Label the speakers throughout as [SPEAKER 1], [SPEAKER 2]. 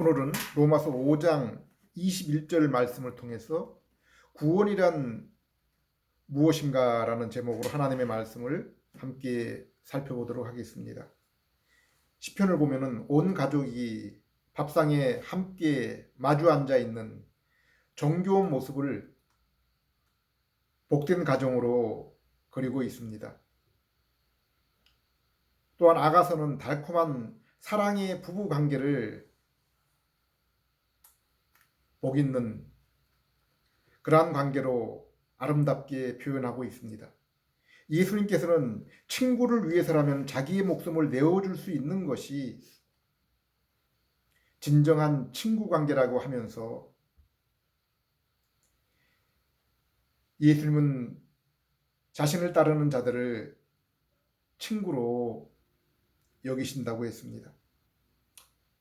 [SPEAKER 1] 오늘은 로마서 5장 21절 말씀을 통해서 구원이란 무엇인가라는 제목으로 하나님의 말씀을 함께 살펴보도록 하겠습니다. 시편을 보면은 온 가족이 밥상에 함께 마주 앉아 있는 정겨운 모습을 복된 가정으로 그리고 있습니다. 또한 아가서는 달콤한 사랑의 부부 관계를 복 있는 그러한 관계로 아름답게 표현하고 있습니다. 예수님께서는 친구를 위해서라면 자기의 목숨을 내어줄 수 있는 것이 진정한 친구 관계라고 하면서 예수님은 자신을 따르는 자들을 친구로 여기신다고 했습니다.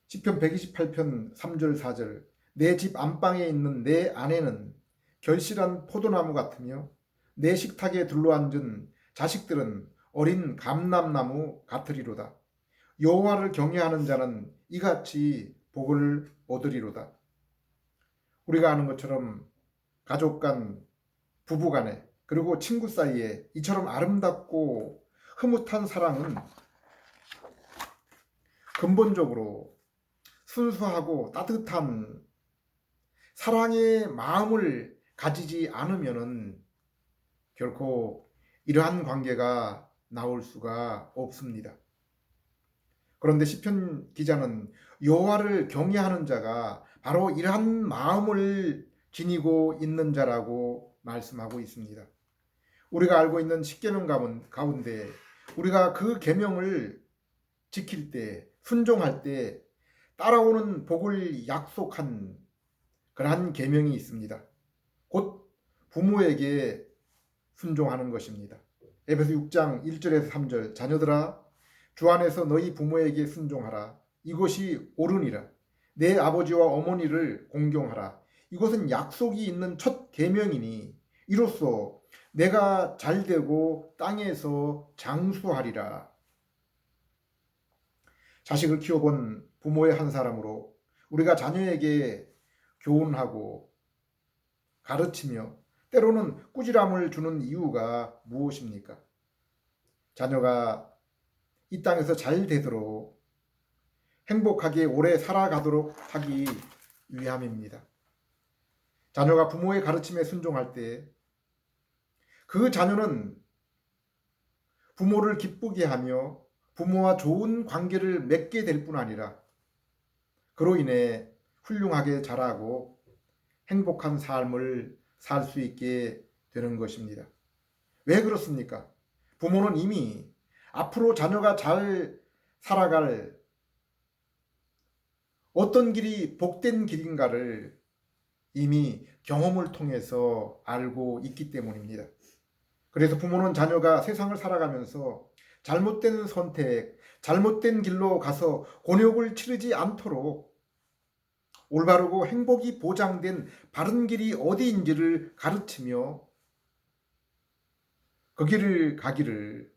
[SPEAKER 1] 시편 128편 3절 4절 내 집 안방에 있는 내 아내는 결실한 포도나무 같으며 내 식탁에 둘러앉은 자식들은 어린 감람나무 같으리로다. 여호와를 경외하는 자는 이같이 복을 얻으리로다. 우리가 아는 것처럼 가족 간, 부부 간에 그리고 친구 사이에 이처럼 아름답고 흐뭇한 사랑은 근본적으로 순수하고 따뜻한 사랑의 마음을 가지지 않으면은 결코 이러한 관계가 나올 수가 없습니다. 그런데 시편 기자는 여호와를 경외하는 자가 바로 이러한 마음을 지니고 있는 자라고 말씀하고 있습니다. 우리가 알고 있는 십계명 가운데 우리가 그 계명을 지킬 때, 순종할 때 따라오는 복을 약속한 그러한 계명이 있습니다. 곧 부모에게 순종하는 것입니다. 에베소 6장 1절에서 3절 자녀들아 주 안에서 너희 부모에게 순종하라. 이것이 옳으니라. 내 아버지와 어머니를 공경하라. 이것은 약속이 있는 첫 계명이니 이로써 내가 잘되고 땅에서 장수하리라. 자식을 키워본 부모의 한 사람으로 우리가 자녀에게 교훈하고 가르치며 때로는 꾸지람을 주는 이유가 무엇입니까? 자녀가 이 땅에서 잘 되도록 행복하게 오래 살아가도록 하기 위함입니다. 자녀가 부모의 가르침에 순종할 때 그 자녀는 부모를 기쁘게 하며 부모와 좋은 관계를 맺게 될 뿐 아니라 그로 인해 훌륭하게 자라고 행복한 삶을 살 수 있게 되는 것입니다. 왜 그렇습니까? 부모는 이미 앞으로 자녀가 잘 살아갈 어떤 길이 복된 길인가를 이미 경험을 통해서 알고 있기 때문입니다. 그래서 부모는 자녀가 세상을 살아가면서 잘못된 선택, 잘못된 길로 가서 곤욕을 치르지 않도록 올바르고 행복이 보장된 바른 길이 어디인지를 가르치며 그 길을 가기를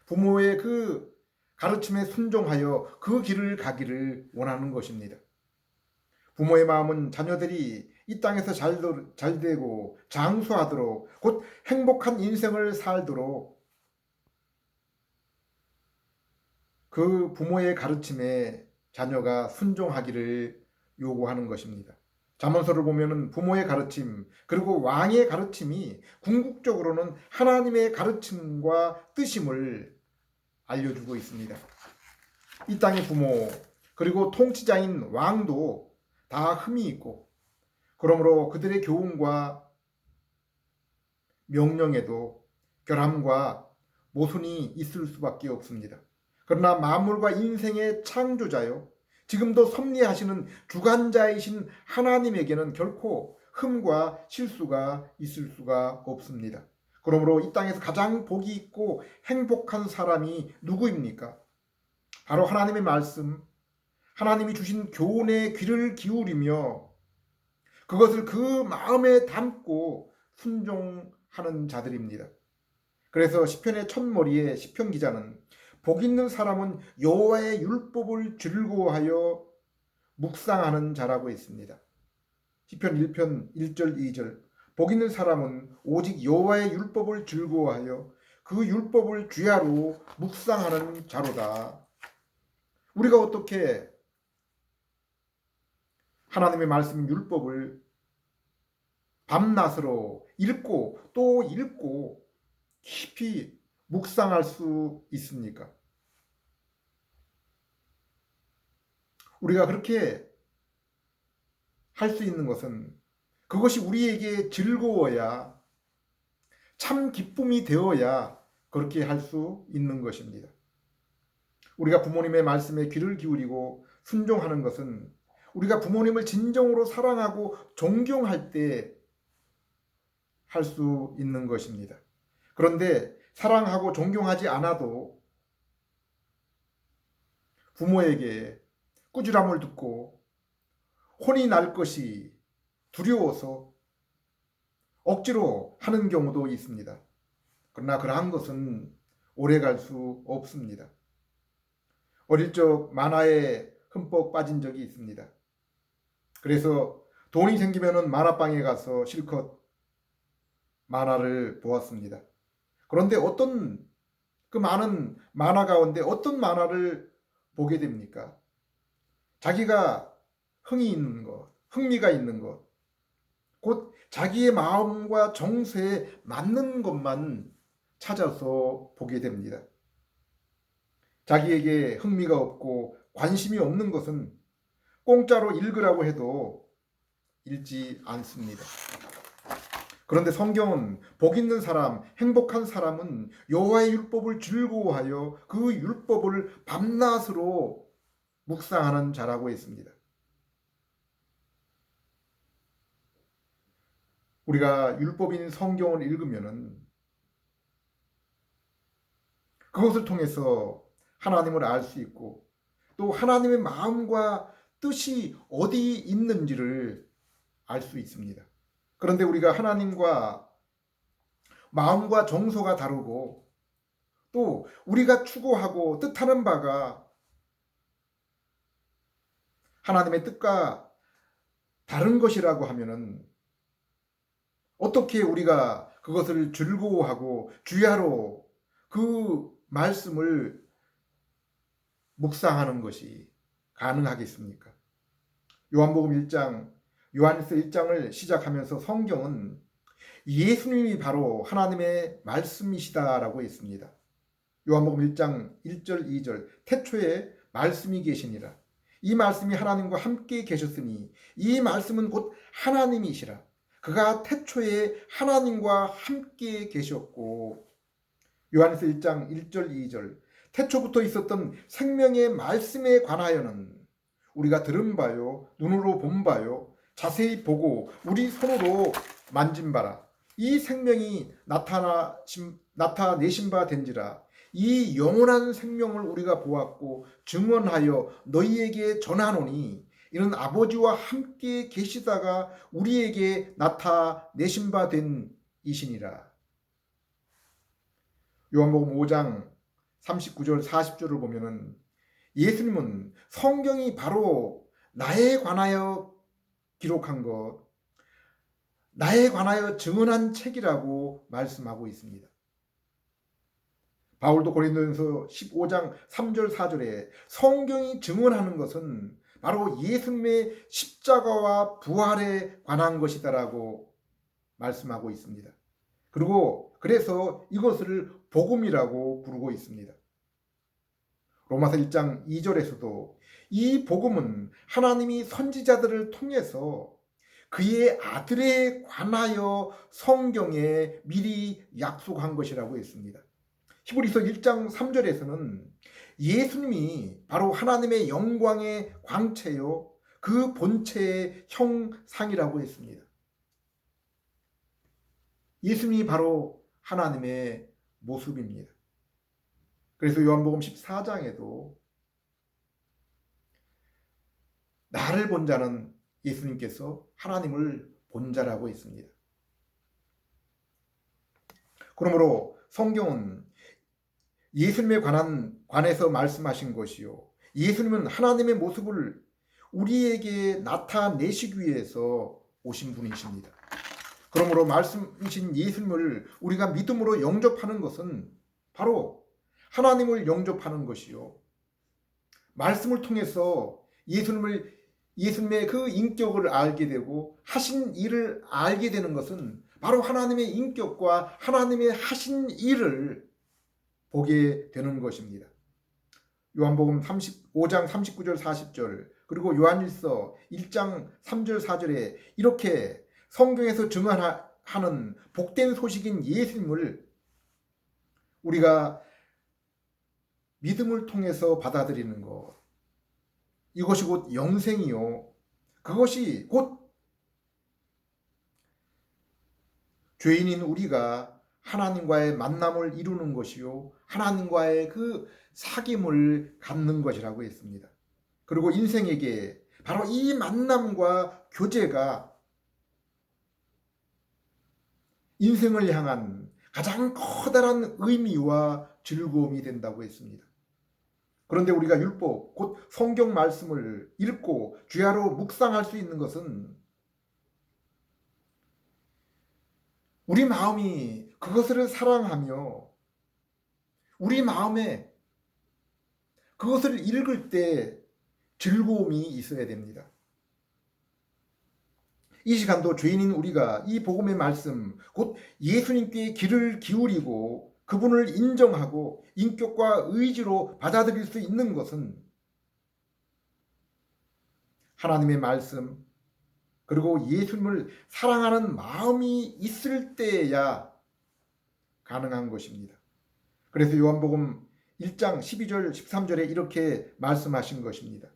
[SPEAKER 1] 부모의 그 가르침에 순종하여 그 길을 가기를 원하는 것입니다. 부모의 마음은 자녀들이 이 땅에서 잘 되고 장수하도록 곧 행복한 인생을 살도록 그 부모의 가르침에 자녀가 순종하기를 요구하는 것입니다. 잠언서를 보면은 부모의 가르침 그리고 왕의 가르침이 궁극적으로는 하나님의 가르침과 뜻임을 알려주고 있습니다. 이 땅의 부모 그리고 통치자인 왕도 다 흠이 있고 그러므로 그들의 교훈과 명령에도 결함과 모순이 있을 수밖에 없습니다. 그러나 만물과 인생의 창조자요 지금도 섭리하시는 주관자이신 하나님에게는 결코 흠과 실수가 있을 수가 없습니다. 그러므로 이 땅에서 가장 복이 있고 행복한 사람이 누구입니까? 바로 하나님의 말씀, 하나님이 주신 교훈에 귀를 기울이며 그것을 그 마음에 담고 순종하는 자들입니다. 그래서 시편의 첫머리에 시편 기자는 복 있는 사람은 여호와의 율법을 즐거워하여 묵상하는 자라고 했습니다. 시편 1편 1절 2절 복 있는 사람은 오직 여호와의 율법을 즐거워하여 그 율법을 주야로 묵상하는 자로다. 우리가 어떻게 하나님의 말씀 율법을 밤낮으로 읽고 또 읽고 깊이 묵상할 수 있습니까? 우리가 그렇게 할 수 있는 것은 그것이 우리에게 즐거워야, 참 기쁨이 되어야 그렇게 할 수 있는 것입니다. 우리가 부모님의 말씀에 귀를 기울이고 순종하는 것은 우리가 부모님을 진정으로 사랑하고 존경할 때 할 수 있는 것입니다. 그런데 사랑하고 존경하지 않아도 부모에게 꾸지람을 듣고 혼이 날 것이 두려워서 억지로 하는 경우도 있습니다. 그러나 그러한 것은 오래 갈 수 없습니다. 어릴 적 만화에 흠뻑 빠진 적이 있습니다. 그래서 돈이 생기면은 만화방에 가서 실컷 만화를 보았습니다. 그런데 그 많은 만화 가운데 어떤 만화를 보게 됩니까? 자기가 흥미가 있는 것, 곧 자기의 마음과 정서에 맞는 것만 찾아서 보게 됩니다. 자기에게 흥미가 없고 관심이 없는 것은 공짜로 읽으라고 해도 읽지 않습니다. 그런데 성경은 복 있는 사람, 행복한 사람은 여호와의 율법을 즐거워하여 그 율법을 밤낮으로 묵상하는 자라고 했습니다. 우리가 율법인 성경을 읽으면은 그것을 통해서 하나님을 알 수 있고 또 하나님의 마음과 뜻이 어디 있는지를 알 수 있습니다. 그런데 우리가 하나님과 마음과 정서가 다르고 또 우리가 추구하고 뜻하는 바가 하나님의 뜻과 다른 것이라고 하면은 어떻게 우리가 그것을 즐거워하고 주야로 그 말씀을 묵상하는 것이 가능하겠습니까? 요한복음 1장, 요한일서 1장을 시작하면서 성경은 예수님이 바로 하나님의 말씀이시다라고 했습니다. 요한복음 1장 1절 2절 태초에 말씀이 계시니라. 이 말씀이 하나님과 함께 계셨으니 이 말씀은 곧 하나님이시라. 그가 태초에 하나님과 함께 계셨고 요한일서 1장 1절 2절 태초부터 있었던 생명의 말씀에 관하여는 우리가 들은 바요 눈으로 본 바요 자세히 보고 우리 손으로 만진 바라. 이 생명이 나타내신 바 된지라. 이 영원한 생명을 우리가 보았고 증언하여 너희에게 전하노니 이는 아버지와 함께 계시다가 우리에게 나타내신 바 된 이시니라. 요한복음 5장 39절 40절을 보면은 예수님은 성경이 바로 나에 관하여 기록한 것, 나에 관하여 증언한 책이라고 말씀하고 있습니다. 바울도 고린도전서 15장 3절 4절에 성경이 증언하는 것은 바로 예수님의 십자가와 부활에 관한 것이다라고 말씀하고 있습니다. 그리고 그래서 이것을 복음이라고 부르고 있습니다. 로마서 1장 2절에서도 이 복음은 하나님이 선지자들을 통해서 그의 아들에 관하여 성경에 미리 약속한 것이라고 했습니다. 히브리서 1장 3절에서는 예수님이 바로 하나님의 영광의 광채요 그 본체의 형상이라고 했습니다. 예수님이 바로 하나님의 모습입니다. 그래서 요한복음 14장에도 나를 본 자는 예수님께서 하나님을 본 자라고 했습니다. 그러므로 성경은 예수님에 관해서 말씀하신 것이요 예수님은 하나님의 모습을 우리에게 나타내시기 위해서 오신 분이십니다. 그러므로 말씀이신 예수님을 우리가 믿음으로 영접하는 것은 바로 하나님을 영접하는 것이요, 말씀을 통해서 예수님의 그 인격을 알게 되고 하신 일을 알게 되는 것은 바로 하나님의 인격과 하나님의 하신 일을 보게 되는 것입니다. 요한복음 5장 39절 40절, 그리고 요한일서 1장 3절 4절에 이렇게 성경에서 증언하는 복된 소식인 예수님을 우리가 믿음을 통해서 받아들이는 것, 이것이 곧 영생이요, 그것이 곧 죄인인 우리가 하나님과의 만남을 이루는 것이요, 하나님과의 그 사귐을 갖는 것이라고 했습니다. 그리고 인생에게 바로 이 만남과 교제가 인생을 향한 가장 커다란 의미와 즐거움이 된다고 했습니다. 그런데 우리가 율법, 곧 성경 말씀을 읽고 주야로 묵상할 수 있는 것은 우리 마음이 그것을 사랑하며 우리 마음에 그것을 읽을 때 즐거움이 있어야 됩니다. 이 시간도 죄인인 우리가 이 복음의 말씀, 곧 예수님께 귀를 기울이고 그분을 인정하고 인격과 의지로 받아들일 수 있는 것은 하나님의 말씀, 그리고 예수님을 사랑하는 마음이 있을 때야 가능한 것입니다. 그래서 요한복음 1장 12절 13절에 이렇게 말씀하신 것입니다.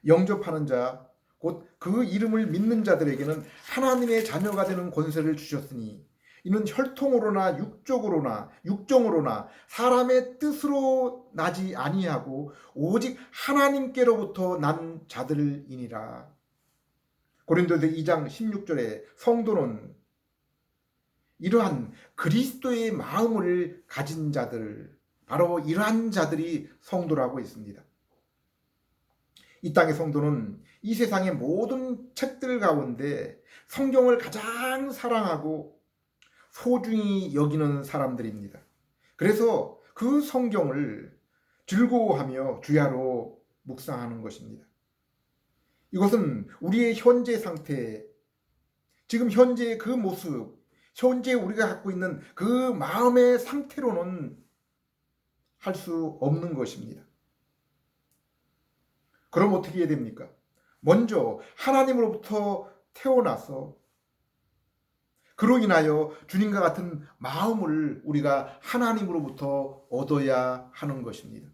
[SPEAKER 1] 영접하는 자, 곧 그 이름을 믿는 자들에게는 하나님의 자녀가 되는 권세를 주셨으니 이는 혈통으로나 육정으로나 사람의 뜻으로 나지 아니하고 오직 하나님께로부터 난 자들이니라. 고린도서 2장 16절에 성도는 이러한 그리스도의 마음을 가진 자들, 바로 이러한 자들이 성도라고 했습니다. 이 땅의 성도는 이 세상의 모든 책들 가운데 성경을 가장 사랑하고 소중히 여기는 사람들입니다. 그래서 그 성경을 즐거워하며 주야로 묵상하는 것입니다. 이것은 우리의 현재 상태, 지금 현재의 그 모습, 현재 우리가 갖고 있는 그 마음의 상태로는 할 수 없는 것입니다. 그럼 어떻게 해야 됩니까? 먼저 하나님으로부터 태어나서 그로 인하여 주님과 같은 마음을 우리가 하나님으로부터 얻어야 하는 것입니다.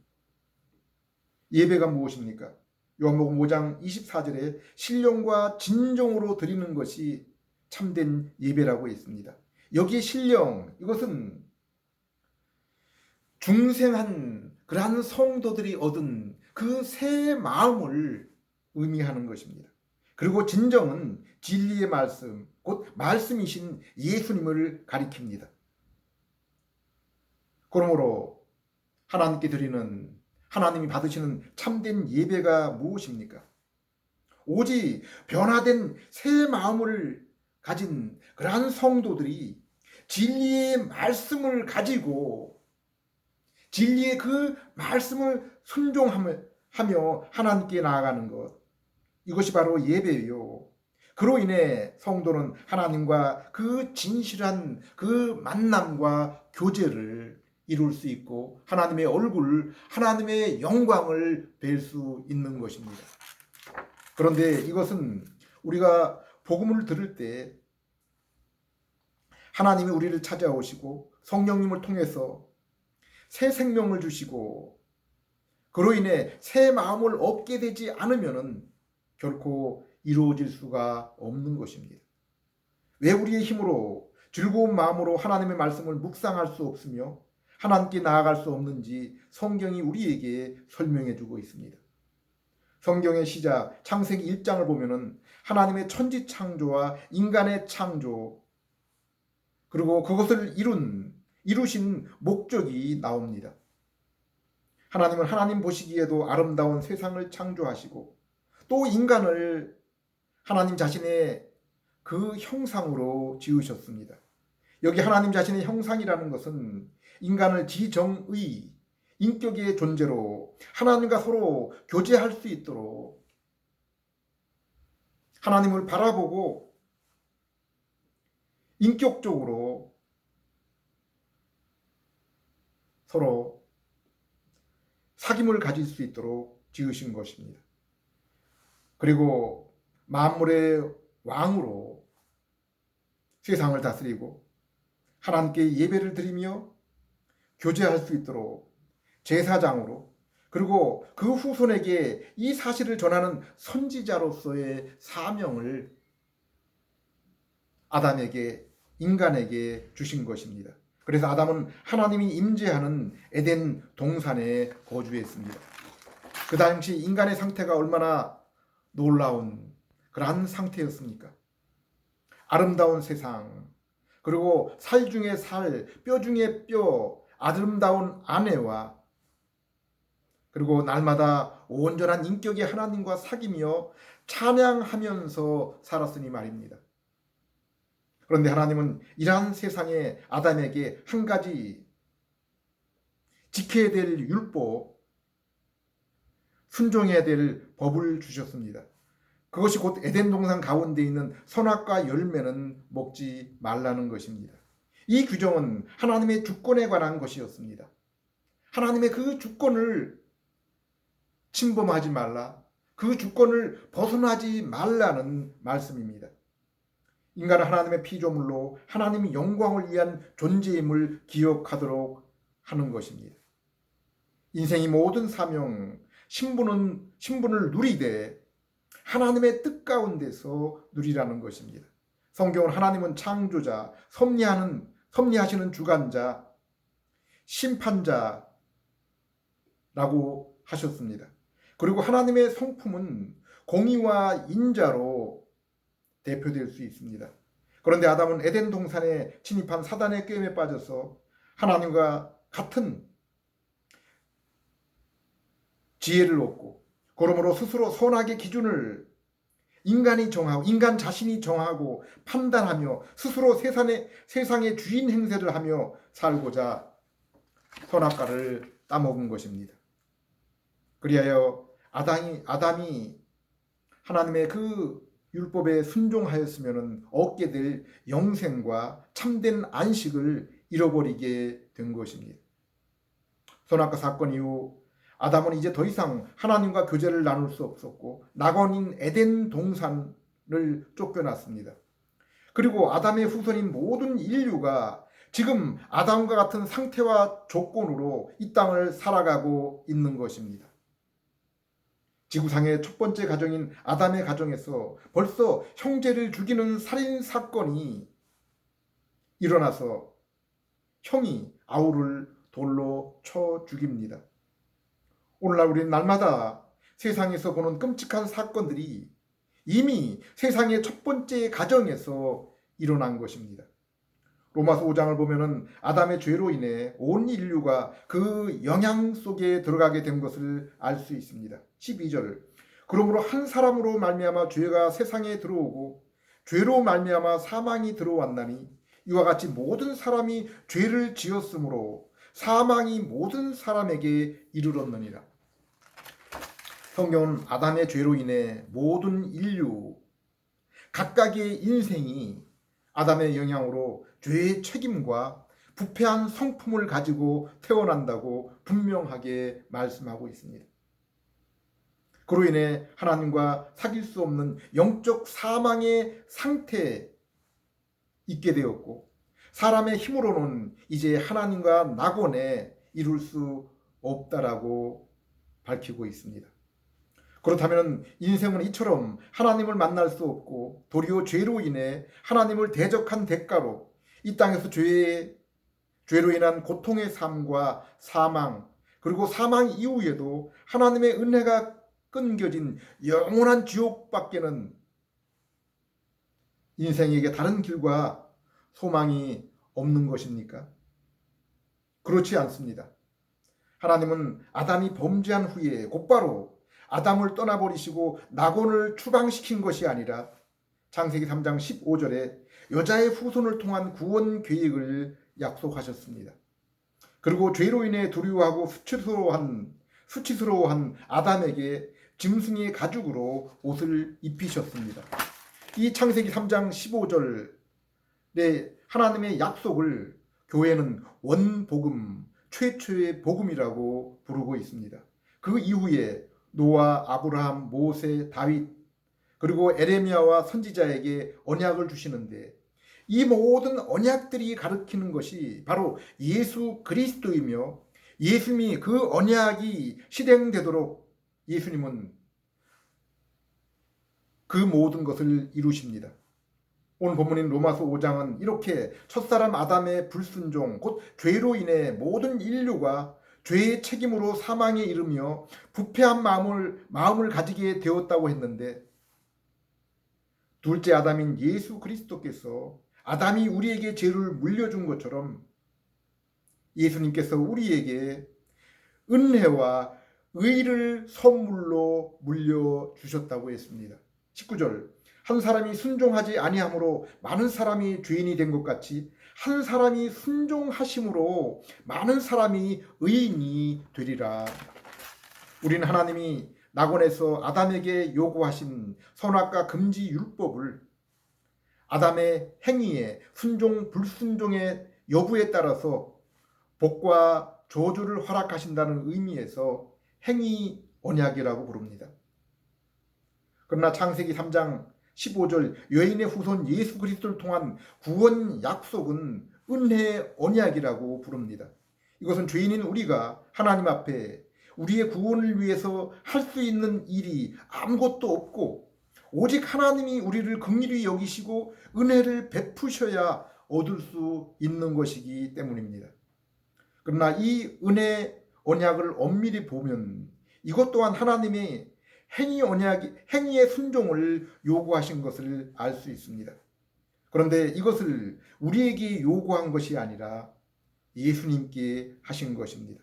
[SPEAKER 1] 예배가 무엇입니까? 요한복음 5장 24절에 신령과 진정으로 드리는 것이 참된 예배라고 했습니다. 여기에 신령, 이것은 중생한 그러한 성도들이 얻은 그 새 마음을 의미하는 것입니다. 그리고 진정은 진리의 말씀, 곧 말씀이신 예수님을 가리킵니다. 그러므로 하나님께 드리는, 하나님이 받으시는 참된 예배가 무엇입니까? 오직 변화된 새 마음을 가진 그러한 성도들이 진리의 말씀을 가지고 진리의 그 말씀을 순종하며 하나님께 나아가는 것, 이것이 바로 예배요. 그로 인해 성도는 하나님과 그 진실한 그 만남과 교제를 이룰 수 있고 하나님의 얼굴, 하나님의 영광을 뵐 수 있는 것입니다. 그런데 이것은 우리가 복음을 들을 때 하나님이 우리를 찾아오시고 성령님을 통해서 새 생명을 주시고 그로 인해 새 마음을 얻게 되지 않으면은 결코 이루어질 수가 없는 것입니다. 왜 우리의 힘으로 즐거운 마음으로 하나님의 말씀을 묵상할 수 없으며 하나님께 나아갈 수 없는지 성경이 우리에게 설명해 주고 있습니다. 성경의 시작 창세기 1장을 보면은 하나님의 천지 창조와 인간의 창조, 그리고 그것을 이루신 목적이 나옵니다. 하나님은 하나님 보시기에도 아름다운 세상을 창조하시고 또 인간을 하나님 자신의 그 형상으로 지으셨습니다. 여기 하나님 자신의 형상이라는 것은 인간을 지정의 인격의 존재로 하나님과 서로 교제할 수 있도록 하나님을 바라보고 인격적으로 서로 사귐을 가질 수 있도록 지으신 것입니다. 그리고 만물의 왕으로 세상을 다스리고 하나님께 예배를 드리며 교제할 수 있도록 제사장으로, 그리고 그 후손에게 이 사실을 전하는 선지자로서의 사명을 아담에게, 인간에게 주신 것입니다. 그래서 아담은 하나님이 임재하는 에덴 동산에 거주했습니다. 그 당시 인간의 상태가 얼마나 놀라운 그러한 상태였습니까? 아름다운 세상, 그리고 살 중에 살, 뼈 중에 뼈, 아름다운 아내와 그리고 날마다 온전한 인격의 하나님과 사귀며 찬양하면서 살았으니 말입니다. 그런데 하나님은 이러한 세상에 아담에게 한 가지 지켜야 될 율법, 순종해야 될 법을 주셨습니다. 그것이 곧 에덴 동산 가운데 있는 선악과 열매는 먹지 말라는 것입니다. 이 규정은 하나님의 주권에 관한 것이었습니다. 하나님의 그 주권을 침범하지 말라, 그 주권을 벗어나지 말라는 말씀입니다. 인간은 하나님의 피조물로 하나님의 영광을 위한 존재임을 기억하도록 하는 것입니다. 인생의 모든 사명, 신분을 누리되 하나님의 뜻 가운데서 누리라는 것입니다. 성경은 하나님은 창조자, 섭리하시는 주관자, 심판자라고 하셨습니다. 그리고 하나님의 성품은 공의와 인자로 대표될 수 있습니다. 그런데 아담은 에덴 동산에 침입한 사단의 꾀임에 빠져서 하나님과 같은 지혜를 얻고, 그러므로 스스로 선악의 기준을 인간이 정하고, 인간 자신이 정하고 판단하며 스스로 세상의 주인 행세를 하며 살고자 선악과를 따먹은 것입니다. 그리하여 아담이 하나님의 그 율법에 순종하였으면 얻게 될 영생과 참된 안식을 잃어버리게 된 것입니다. 선악과 사건 이후 아담은 이제 더 이상 하나님과 교제를 나눌 수 없었고 낙원인 에덴 동산을 쫓겨났습니다. 그리고 아담의 후손인 모든 인류가 지금 아담과 같은 상태와 조건으로 이 땅을 살아가고 있는 것입니다. 지구상의 첫 번째 가정인 아담의 가정에서 벌써 형제를 죽이는 살인 사건이 일어나서 형이 아우를 돌로 쳐 죽입니다. 오늘날 우리는 날마다 세상에서 보는 끔찍한 사건들이 이미 세상의 첫 번째 가정에서 일어난 것입니다. 로마서 5장을 보면은 아담의 죄로 인해 온 인류가 그 영향 속에 들어가게 된 것을 알 수 있습니다. 12절. 그러므로 한 사람으로 말미암아 죄가 세상에 들어오고 죄로 말미암아 사망이 들어왔나니 이와 같이 모든 사람이 죄를 지었으므로 사망이 모든 사람에게 이르렀느니라. 성경은 아담의 죄로 인해 모든 인류 각각의 인생이 아담의 영향으로 죄의 책임과 부패한 성품을 가지고 태어난다고 분명하게 말씀하고 있습니다. 그로 인해 하나님과 사귈 수 없는 영적 사망의 상태에 있게 되었고 사람의 힘으로는 이제 하나님과 낙원에 이룰 수 없다라고 밝히고 있습니다. 그렇다면 인생은 이처럼 하나님을 만날 수 없고 도리어 죄로 인해 하나님을 대적한 대가로 이 땅에서 죄로 인한 고통의 삶과 사망, 그리고 사망 이후에도 하나님의 은혜가 끊겨진 영원한 지옥밖에는 인생에게 다른 길과 소망이 없는 것입니까? 그렇지 않습니다. 하나님은 아담이 범죄한 후에 곧바로 아담을 떠나버리시고 낙원을 추방시킨 것이 아니라 창세기 3장 15절에 여자의 후손을 통한 구원 계획을 약속하셨습니다. 그리고 죄로 인해 두려워하고 수치스러워한 아담에게 짐승의 가죽으로 옷을 입히셨습니다. 이 창세기 3장 15절의 하나님의 약속을 교회는 원복음, 최초의 복음이라고 부르고 있습니다. 그 이후에 노아, 아브라함, 모세, 다윗, 그리고 에레미야와 선지자에게 언약을 주시는데 이 모든 언약들이 가리키는 것이 바로 예수 그리스도이며 예수님이 그 언약이 실행되도록 예수님은 그 모든 것을 이루십니다. 오늘 본문인 로마서 5장은 이렇게 첫사람 아담의 불순종, 곧 죄로 인해 모든 인류가 죄의 책임으로 사망에 이르며 부패한 마음을 가지게 되었다고 했는데 둘째 아담인 예수 그리스도께서 아담이 우리에게 죄를 물려준 것처럼 예수님께서 우리에게 은혜와 의를 선물로 물려주셨다고 했습니다. 19절 한 사람이 순종하지 아니함으로 많은 사람이 죄인이 된 것 같이 한 사람이 순종하심으로 많은 사람이 의인이 되리라. 우리는 하나님이 낙원에서 아담에게 요구하신 선악과 금지 율법을 아담의 행위에 순종 불순종의 여부에 따라서 복과 저주를 허락하신다는 의미에서 행위 언약이라고 부릅니다. 그러나 창세기 3장 15절 여인의 후손 예수 그리스도를 통한 구원 약속은 은혜의 언약이라고 부릅니다. 이것은 죄인인 우리가 하나님 앞에 우리의 구원을 위해서 할 수 있는 일이 아무것도 없고 오직 하나님이 우리를 긍휼히 여기시고 은혜를 베푸셔야 얻을 수 있는 것이기 때문입니다. 그러나 이 은혜 언약을 엄밀히 보면 이것 또한 하나님의 행위의 순종을 요구하신 것을 알 수 있습니다. 그런데 이것을 우리에게 요구한 것이 아니라 예수님께 하신 것입니다.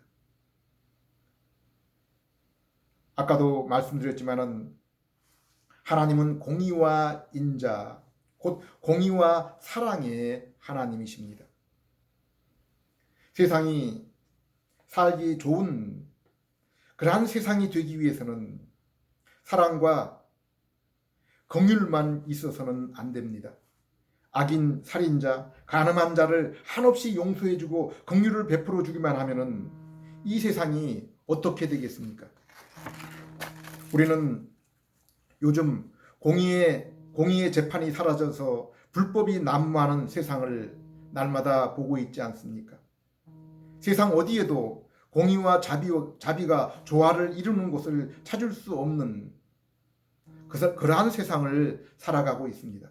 [SPEAKER 1] 아까도 말씀드렸지만은 하나님은 공의와 인자, 곧 공의와 사랑의 하나님이십니다. 세상이 살기 좋은 그러한 세상이 되기 위해서는 사랑과 긍휼만 있어서는 안 됩니다. 악인, 살인자, 간음한 자를 한없이 용서해주고 긍휼을 베풀어 주기만 하면은 이 세상이 어떻게 되겠습니까? 우리는 요즘 공의의 재판이 사라져서 불법이 난무하는 세상을 날마다 보고 있지 않습니까? 세상 어디에도 공의와 자비가 조화를 이루는 곳을 찾을 수 없는 그러한 세상을 살아가고 있습니다.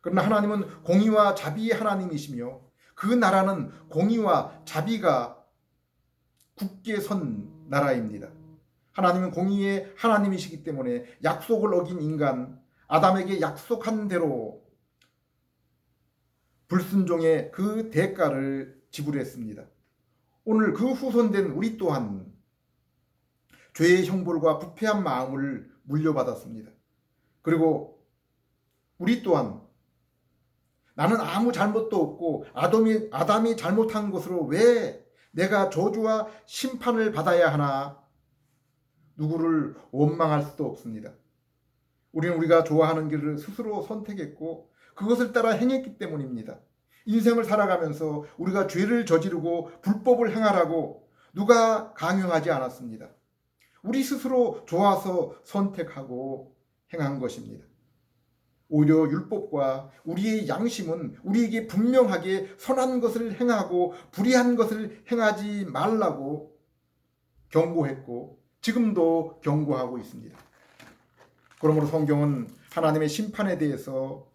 [SPEAKER 1] 그러나 하나님은 공의와 자비의 하나님이시며 그 나라는 공의와 자비가 굳게 선 나라입니다. 하나님은 공의의 하나님이시기 때문에 약속을 어긴 인간 아담에게 약속한 대로 불순종의 그 대가를 지불했습니다. 오늘 그 후손된 우리 또한 죄의 형벌과 부패한 마음을 물려받았습니다. 그리고 우리 또한 나는 아무 잘못도 없고 아담이 잘못한 것으로 왜 내가 저주와 심판을 받아야 하나 누구를 원망할 수도 없습니다. 우리는 우리가 좋아하는 길을 스스로 선택했고 그것을 따라 행했기 때문입니다. 인생을 살아가면서 우리가 죄를 저지르고 불법을 행하라고 누가 강요하지 않았습니다. 우리 스스로 좋아서 선택하고 행한 것입니다. 오히려 율법과 우리의 양심은 우리에게 분명하게 선한 것을 행하고 불의한 것을 행하지 말라고 경고했고 지금도 경고하고 있습니다. 그러므로 성경은 하나님의 심판에 대해서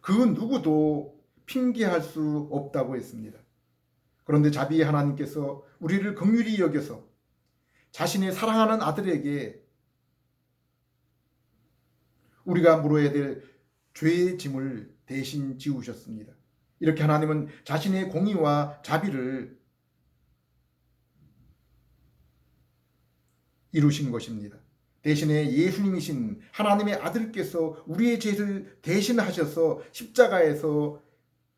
[SPEAKER 1] 그 누구도 핑계할 수 없다고 했습니다. 그런데 자비의 하나님께서 우리를 긍휼히 여겨서 자신의 사랑하는 아들에게 우리가 물어야 될 죄의 짐을 대신 지우셨습니다. 이렇게 하나님은 자신의 공의와 자비를 이루신 것입니다. 대신에 예수님이신 하나님의 아들께서 우리의 죄를 대신하셔서 십자가에서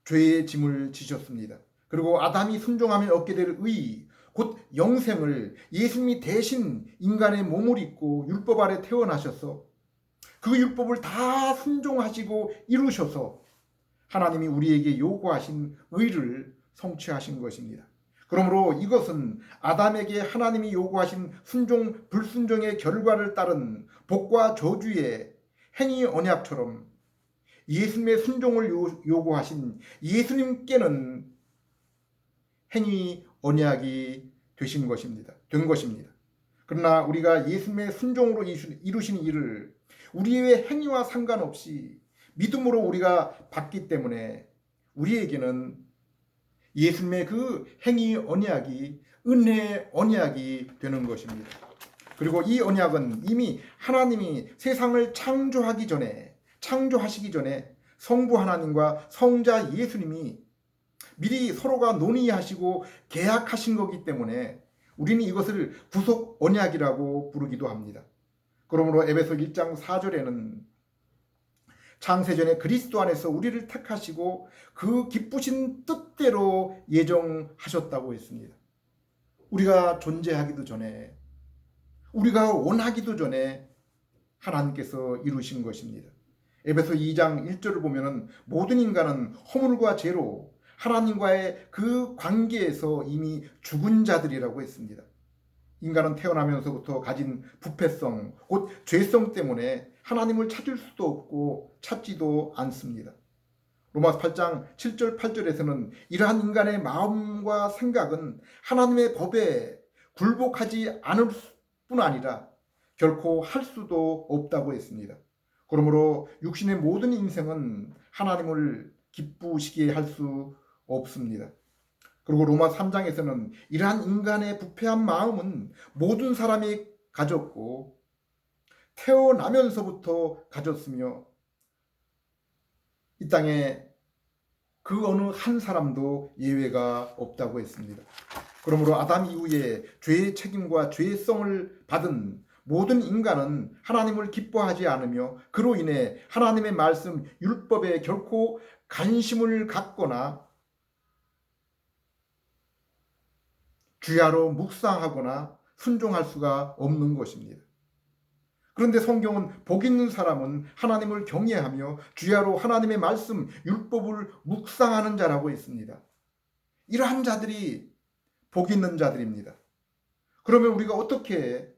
[SPEAKER 1] 죄의 짐을 지셨습니다. 그리고 아담이 순종하며 얻게 될 의, 곧 영생을 예수님이 대신 인간의 몸을 입고 율법 아래 태어나셔서 그 율법을 다 순종하시고 이루셔서 하나님이 우리에게 요구하신 의를 성취하신 것입니다. 그러므로 이것은 아담에게 하나님이 요구하신 순종, 불순종의 결과를 따른 복과 저주의 행위 언약처럼 예수님의 순종을 요구하신 예수님께는 행위 언약이 된 것입니다. 그러나 우리가 예수님의 순종으로 이루신 일을 우리의 행위와 상관없이 믿음으로 우리가 받기 때문에 우리에게는 예수님의 그 행위 언약이 은혜의 언약이 되는 것입니다. 그리고 이 언약은 이미 하나님이 세상을 창조하시기 전에 성부 하나님과 성자 예수님이 미리 서로가 논의하시고 계약하신 거기 때문에 우리는 이것을 구속 언약이라고 부르기도 합니다. 그러므로 에베소 1장 4절에는 창세전에 그리스도 안에서 우리를 택하시고 그 기쁘신 뜻대로 예정하셨다고 했습니다. 우리가 존재하기도 전에, 우리가 원하기도 전에 하나님께서 이루신 것입니다. 에베소 2장 1절을 보면 모든 인간은 허물과 죄로 하나님과의 그 관계에서 이미 죽은 자들이라고 했습니다. 인간은 태어나면서부터 가진 부패성, 곧 죄성 때문에 하나님을 찾을 수도 없고 찾지도 않습니다. 로마서 8장 7절 8절에서는 이러한 인간의 마음과 생각은 하나님의 법에 굴복하지 않을 뿐 아니라 결코 할 수도 없다고 했습니다. 그러므로 육신의 모든 인생은 하나님을 기쁘시게 할 수 없습니다. 그리고 로마 3장에서는 이러한 인간의 부패한 마음은 모든 사람이 가졌고 태어나면서부터 가졌으며 이 땅에 그 어느 한 사람도 예외가 없다고 했습니다. 그러므로 아담 이후에 죄의 책임과 죄성을 받은 모든 인간은 하나님을 기뻐하지 않으며 그로 인해 하나님의 말씀 율법에 결코 관심을 갖거나 주야로 묵상하거나 순종할 수가 없는 것입니다. 그런데 성경은 복 있는 사람은 하나님을 경외하며 주야로 하나님의 말씀 율법을 묵상하는 자라고 했습니다. 이러한 자들이 복 있는 자들입니다. 그러면 우리가 어떻게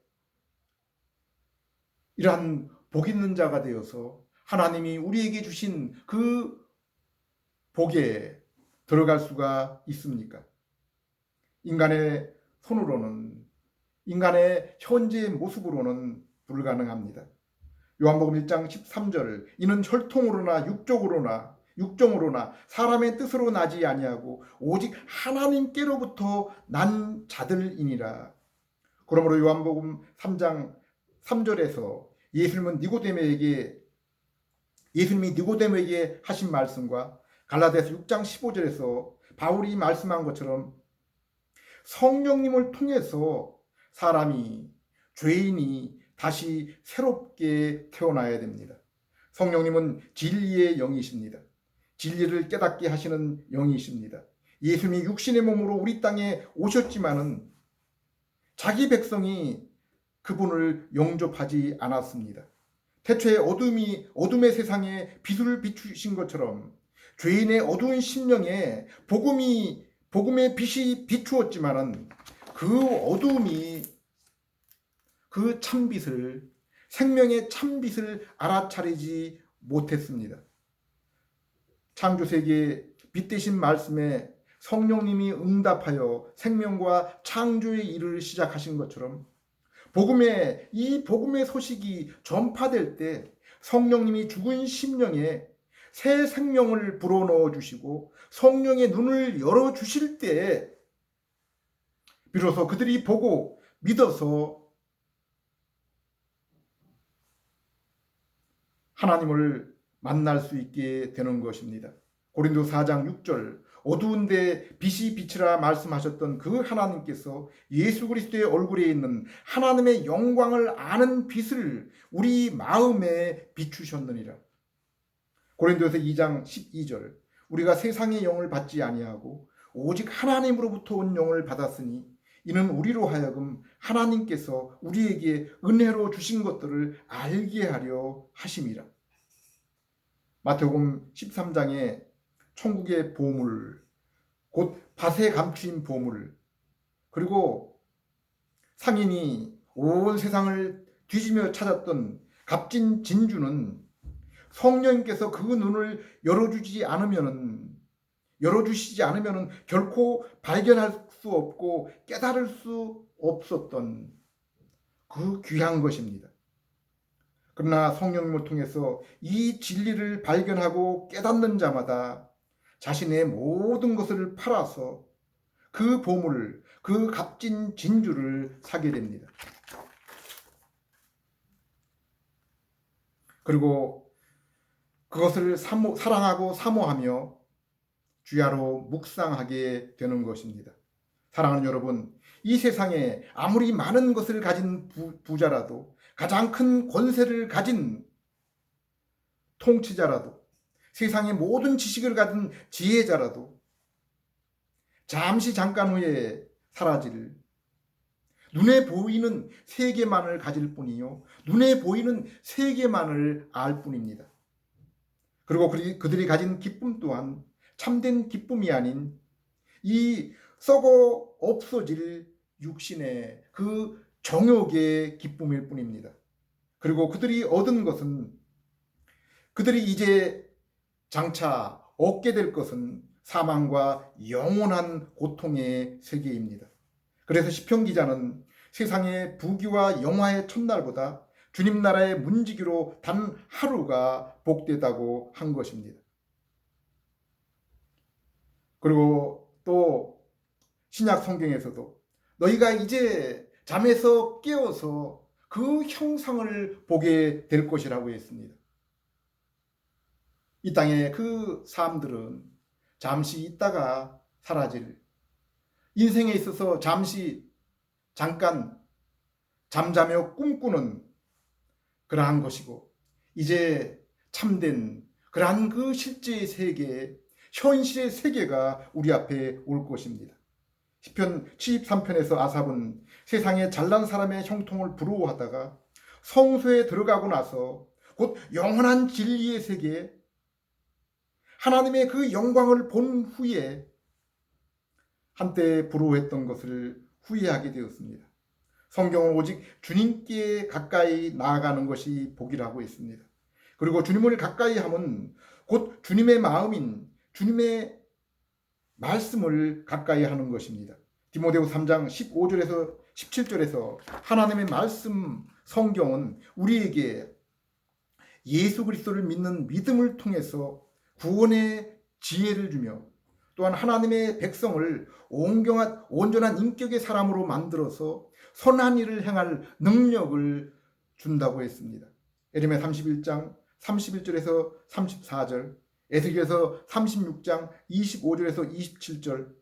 [SPEAKER 1] 이러한 복 있는 자가 되어서 하나님이 우리에게 주신 그 복에 들어갈 수가 있습니까? 인간의 손으로는, 인간의 현재의 모습으로는 불가능합니다. 요한복음 1장 13절 이는 혈통으로나 육정으로나 사람의 뜻으로 나지 아니하고 오직 하나님께로부터 난 자들이니라. 그러므로 요한복음 3장 3절에서 예수님이 니고데모에게 하신 말씀과 갈라디아서 6장 15절에서 바울이 말씀한 것처럼 성령님을 통해서 죄인이 다시 새롭게 태어나야 됩니다. 성령님은 진리의 영이십니다. 진리를 깨닫게 하시는 영이십니다. 예수님이 육신의 몸으로 우리 땅에 오셨지만은 자기 백성이 그분을 영접하지 않았습니다. 태초에 어둠의 세상에 빛을 비추신 것처럼 죄인의 어두운 심령에 복음의 빛이 비추었지만은 그 어둠이 그 참빛을, 생명의 참빛을 알아차리지 못했습니다. 창조세계의 빛 대신 말씀에 성령님이 응답하여 생명과 창조의 일을 시작하신 것처럼 이 복음의 소식이 전파될 때 성령님이 죽은 심령에 새 생명을 불어넣어 주시고 성령의 눈을 열어주실 때 비로소 그들이 보고 믿어서 하나님을 만날 수 있게 되는 것입니다. 고린도 4장 6절 어두운데 빛이 비치라 말씀하셨던 그 하나님께서 예수 그리스도의 얼굴에 있는 하나님의 영광을 아는 빛을 우리 마음에 비추셨느니라. 고린도서 2장 12절 우리가 세상의 영을 받지 아니하고 오직 하나님으로부터 온 영을 받았으니 이는 우리로 하여금 하나님께서 우리에게 은혜로 주신 것들을 알게 하려 하심이라. 마태복음 13장에 천국의 보물, 곧 밭에 감추인 보물, 그리고 상인이 온 세상을 뒤지며 찾았던 값진 진주는 성령님께서 그 눈을 열어주시지 않으면 결코 발견할 수 없고 깨달을 수 없었던 그 귀한 것입니다. 그러나 성령님을 통해서 이 진리를 발견하고 깨닫는 자마다 자신의 모든 것을 팔아서 그 보물, 그 값진 진주를 사게 됩니다. 그리고 그것을 사랑하고 사모하며 주야로 묵상하게 되는 것입니다. 사랑하는 여러분, 이 세상에 아무리 많은 것을 가진 부자라도, 가장 큰 권세를 가진 통치자라도, 세상의 모든 지식을 가진 지혜자라도 잠시 잠깐 후에 사라질, 눈에 보이는 세계만을 가질 뿐이요 눈에 보이는 세계만을 알 뿐입니다. 그리고 그들이 가진 기쁨 또한 참된 기쁨이 아닌 이 썩어 없어질 육신의 그 정욕의 기쁨일 뿐입니다. 그리고 그들이 얻은 것은, 그들이 이제 장차 얻게 될 것은 사망과 영원한 고통의 세계입니다. 그래서 시편 기자는 세상의 부귀와 영화의 첫날보다 주님 나라의 문지기로 단 하루가 복되다고 한 것입니다. 그리고 또 신약 성경에서도 너희가 이제 잠에서 깨어서 그 형상을 보게 될 것이라고 했습니다. 이 땅의 그 삶들은 잠시 있다가 사라질, 인생에 있어서 잠깐 잠자며 꿈꾸는 그러한 것이고, 이제 참된 그러한 그 실제의 세계, 현실의 세계가 우리 앞에 올 것입니다. 시편 73편에서 아삽은 세상에 잘난 사람의 형통을 부러워하다가 성소에 들어가고 나서 곧 영원한 진리의 세계, 하나님의 그 영광을 본 후에 한때 부러워했던 것을 후회하게 되었습니다. 성경은 오직 주님께 가까이 나아가는 것이 복이라고 했습니다. 그리고 주님을 가까이 하면 곧 주님의 마음인 주님의 말씀을 가까이 하는 것입니다. 디모데후 3장 15절에서 17절에서 하나님의 말씀 성경은 우리에게 예수 그리스도를 믿는 믿음을 통해서 구원의 지혜를 주며 또한 하나님의 백성을 온전한 인격의 사람으로 만들어서 선한 일을 행할 능력을 준다고 했습니다. 에레미야 31장 31절에서 34절, 에스겔서 36장 25절에서 27절,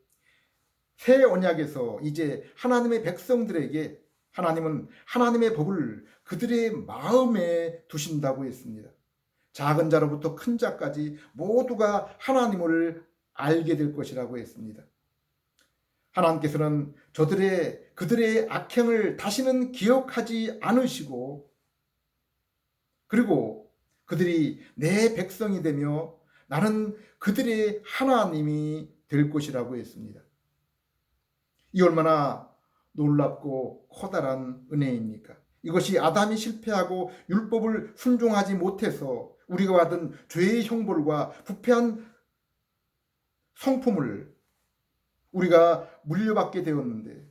[SPEAKER 1] 새 언약에서 이제 하나님의 백성들에게 하나님은 하나님의 법을 그들의 마음에 두신다고 했습니다. 작은 자로부터 큰 자까지 모두가 하나님을 알게 될 것이라고 했습니다. 하나님께서는 그들의 악행을 다시는 기억하지 않으시고, 그리고 그들이 내 백성이 되며 나는 그들의 하나님이 될 것이라고 했습니다. 이 얼마나 놀랍고 커다란 은혜입니까? 이것이 아담이 실패하고 율법을 순종하지 못해서 우리가 받은 죄의 형벌과 부패한 성품을 우리가 물려받게 되었는데,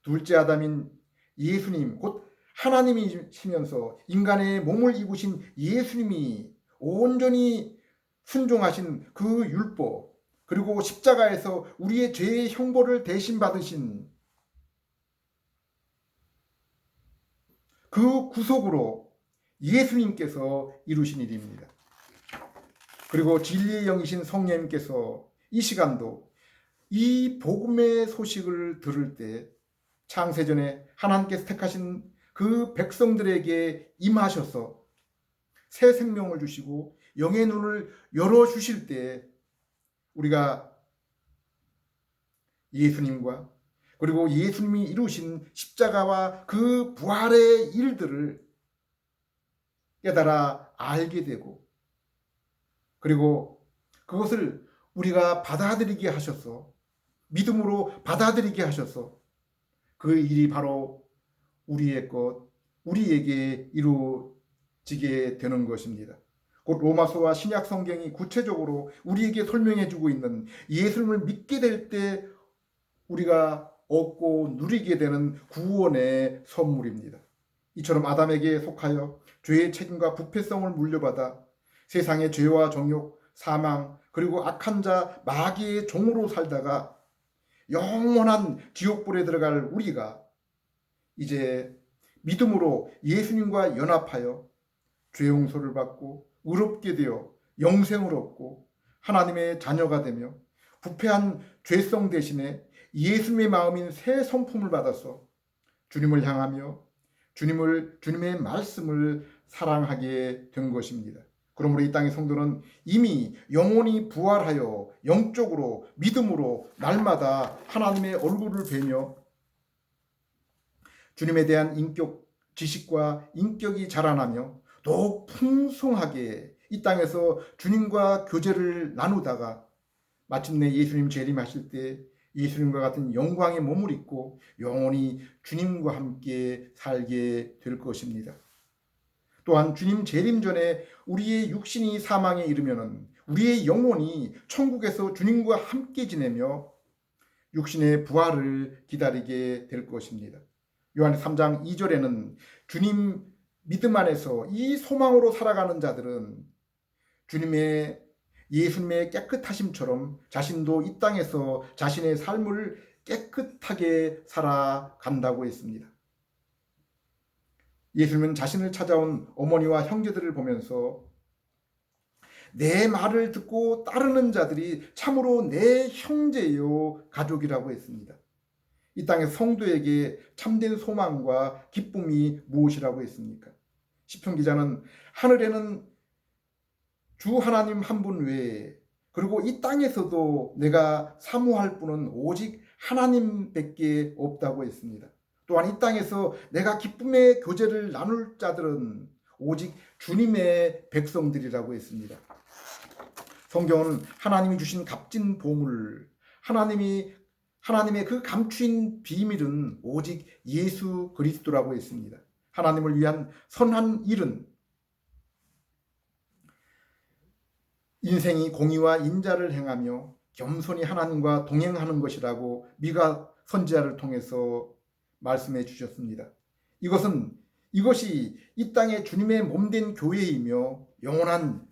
[SPEAKER 1] 둘째 아담인 예수님, 곧 하나님이시면서 인간의 몸을 입으신 예수님이 온전히 순종하신 그 율법, 그리고 십자가에서 우리의 죄의 형벌을 대신 받으신 그 구속으로 예수님께서 이루신 일입니다. 그리고 진리의 영이신 성령님께서 이 시간도 이 복음의 소식을 들을 때 창세전에 하나님께서 택하신 그 백성들에게 임하셔서 새 생명을 주시고 영의 눈을 열어주실 때 우리가 예수님과 그리고 예수님이 이루신 십자가와 그 부활의 일들을 깨달아 알게 되고 그리고 그것을 우리가 받아들이게 하셔서 믿음으로 받아들이게 하셔서 그 일이 바로 우리의 것, 우리에게 이루어지게 되는 것입니다. 곧 로마서와 신약 성경이 구체적으로 우리에게 설명해 주고 있는 예수님을 믿게 될 때 우리가 얻고 누리게 되는 구원의 선물입니다. 이처럼 아담에게 속하여 죄의 책임과 부패성을 물려받아 세상의 죄와 정욕, 사망, 그리고 악한 자 마귀의 종으로 살다가 영원한 지옥불에 들어갈 우리가 이제 믿음으로 예수님과 연합하여 죄 용서를 받고 의롭게 되어 영생을 얻고 하나님의 자녀가 되며 부패한 죄성 대신에 예수님의 마음인 새 성품을 받아서 주님을 향하며 주님의 말씀을 사랑하게 된 것입니다. 그러므로 이 땅의 성도는 이미 영혼이 부활하여 영적으로 믿음으로 날마다 하나님의 얼굴을 뵈며 주님에 대한 인격 지식과 인격이 자라나며 더욱 풍성하게 이 땅에서 주님과 교제를 나누다가 마침내 예수님 재림하실 때 예수님과 같은 영광의 몸을 입고 영원히 주님과 함께 살게 될 것입니다. 또한 주님 재림 전에 우리의 육신이 사망에 이르면은 우리의 영혼이 천국에서 주님과 함께 지내며 육신의 부활을 기다리게 될 것입니다. 요한 3장 2절에는 주님 믿음 안에서 이 소망으로 살아가는 자들은 예수님의 깨끗하심처럼 자신도 이 땅에서 자신의 삶을 깨끗하게 살아간다고 했습니다. 예수님은 자신을 찾아온 어머니와 형제들을 보면서 내 말을 듣고 따르는 자들이 참으로 내 형제요 가족이라고 했습니다. 이 땅의 성도에게 참된 소망과 기쁨이 무엇이라고 했습니까? 시편 기자는 하늘에는 주 하나님 한 분 외에 그리고 이 땅에서도 내가 사모할 분은 오직 하나님밖에 없다고 했습니다. 또한 이 땅에서 내가 기쁨의 교제를 나눌 자들은 오직 주님의 백성들이라고 했습니다. 성경은 하나님이 주신 값진 보물, 하나님의 그 감추인 비밀은 오직 예수 그리스도라고 했습니다. 하나님을 위한 선한 일은 인생이 공의와 인자를 행하며 겸손히 하나님과 동행하는 것이라고 미가 선지자를 통해서 말씀해 주셨습니다. 이것이 이 땅에 주님의 몸된 교회이며 영원한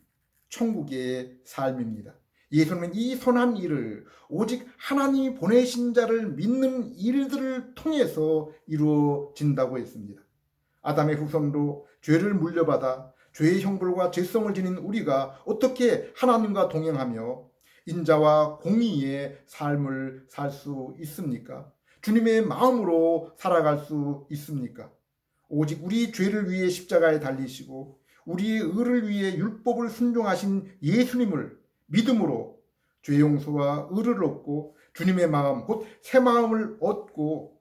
[SPEAKER 1] 천국의 삶입니다. 예수님은 이 선한 일을 오직 하나님이 보내신 자를 믿는 일들을 통해서 이루어진다고 했습니다. 아담의 후손으로 죄를 물려받아 죄의 형벌과 죄성을 지닌 우리가 어떻게 하나님과 동행하며 인자와 공의의 삶을 살 수 있습니까? 주님의 마음으로 살아갈 수 있습니까? 오직 우리 죄를 위해 십자가에 달리시고 우리의 의를 위해 율법을 순종하신 예수님을 믿음으로 죄 용서와 의를 얻고 주님의 마음 곧 새 마음을 얻고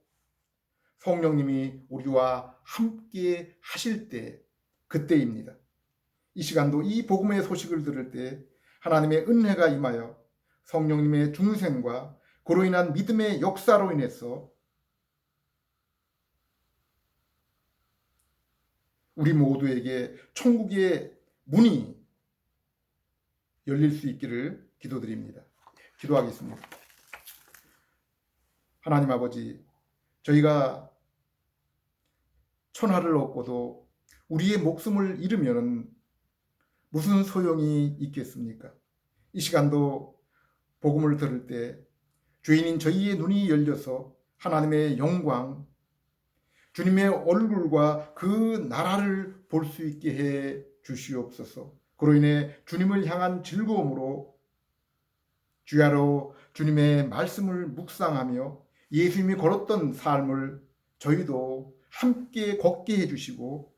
[SPEAKER 1] 성령님이 우리와 함께 하실 때 그때입니다. 이 시간도 이 복음의 소식을 들을 때 하나님의 은혜가 임하여 성령님의 중생과 그로 인한 믿음의 역사로 인해서 우리 모두에게 천국의 문이 열릴 수 있기를 기도드립니다. 기도하겠습니다. 하나님 아버지, 저희가 천하를 얻고도 우리의 목숨을 잃으면 무슨 소용이 있겠습니까? 이 시간도 복음을 들을 때 죄인인 저희의 눈이 열려서 하나님의 영광, 주님의 얼굴과 그 나라를 볼 수 있게 해 주시옵소서. 그로 인해 주님을 향한 즐거움으로 주야로 주님의 말씀을 묵상하며 예수님이 걸었던 삶을 저희도 함께 걷게 해주시고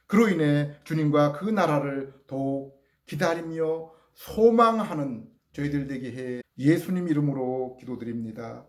[SPEAKER 1] 그로 인해 주님과 그 나라를 더욱 기다리며 소망하는 저희들 되게 해 예수님 이름으로 기도드립니다.